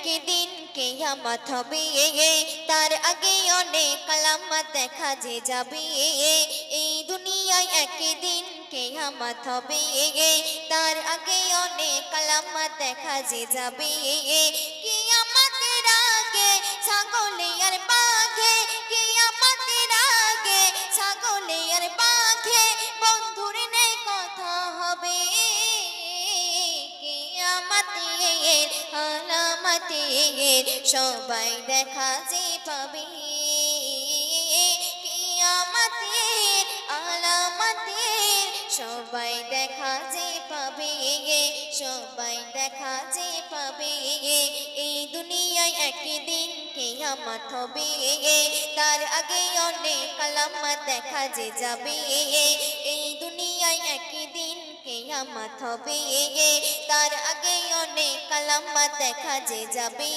একদিন কিয়ামত হবে, তার আগে অনেক আলামত দেখা যে যাবে। এই দুনিয়ায় একদিন কিয়ামত হবে, তার আগে অনেক আলামত দেখা যে যাবে। কিয়ামতের আগে ছাগলে আর বাঘে, কিয়ামতের আগে ছাগলে আর বাঘে বন্ধুর নেই কথা হবে। কিয়ামতের আলামতের সবাই দেখা যে পাবে। কিয়ামতের আলামতের সবাই দেখা যে পাবে, সবাই দেখা যে পাবে। এই দুনিয়ায় একদিন কিয়ামত হবে, তার আগে অনেক আলামত দেখা যে যাবে। এই দুনিয়ায় একদিন কিয়ামত হবে, তার আগে অনেক আলামত দেখা যে যাবে।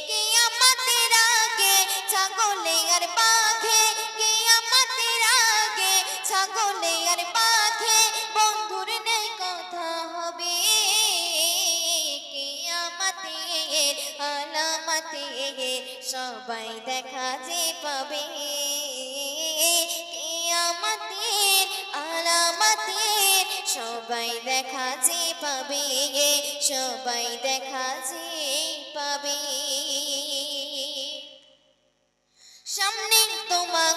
কিয়ামতের আগে ছাগলে আর বাঘে, কিয়ামতের আগে ছাগলে আর বাঘে বন্ধুর নেই কথা হবে। কিয়ামতের আলামতের সবাই দেখা যে পাবে। কিয়ামতের আলামতের সবাই দেখা যে পাবে, সবাই দেখা যে পাবে। সামনে তোমার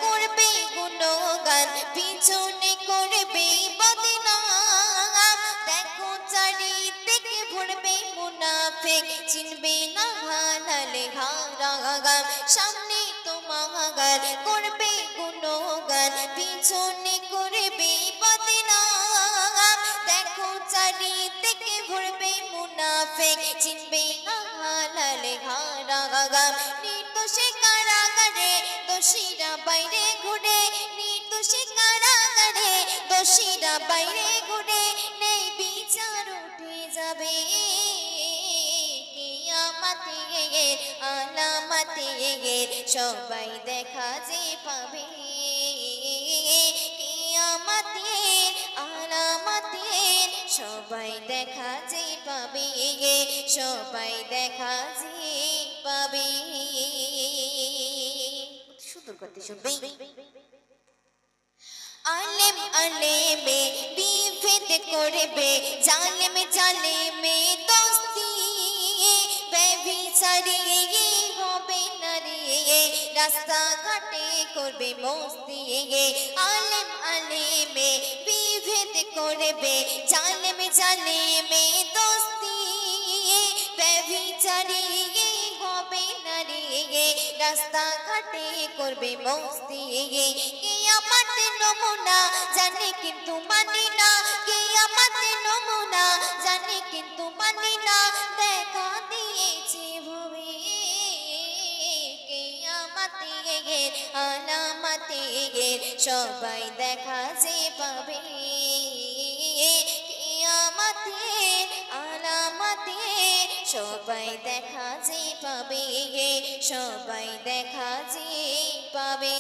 করবে গুণগান, পিছনে করবে বদনাম। দেখো চারিদিকে ঘুরবে মুনাফিক, চিনবে না হালালে হারাম। সামনে তোমার করবে গুণগান, পিছনে করবে বদনাম। দেখো চারিদিকে ঘুরবে মুনাফিক, চিনবে না হালালে হারাম। নির্দোষে কারাগারে দোষীরা বাইরে ঘুরে, নির্দোষে কারাগারে দোষীরা বাইরে ঘুরে, নেই বিচার উঠে যাবে। কিয়ামতের আলামতের সবাই দেখা যে পাবে। কিয়ামতের আলামতের সবাই দেখা যে পাবে, সবাই দেখা যে পাবে। সুন্দর করতে শুনবে। আলেম আলেমে বিভেদ করবে, জালেম জালেমে দোস্তি। ব্যভিচারী হবে না রে, রাস্তাঘাটে করবে মস্তি। আলেম আলেমে বিভেদ করবে, জালেম জালেমে দোস্তি। ব্যভিচারী হবে না রে, রাস্তাঘাটে করবে মস্তি। কিয়ামতের নমুনা জানি কিন্তু মানি না, কিয়ামতের নমুনা জানি কিন্তু মানি না, দেখা দিয়েছে ভবে। কিয়ামতের আলামতের সবাই দেখা যে পাবে। কিয়ামতের আলামতের সবাই দেখা যে পাবে, সবাই দেখা যে পাবে।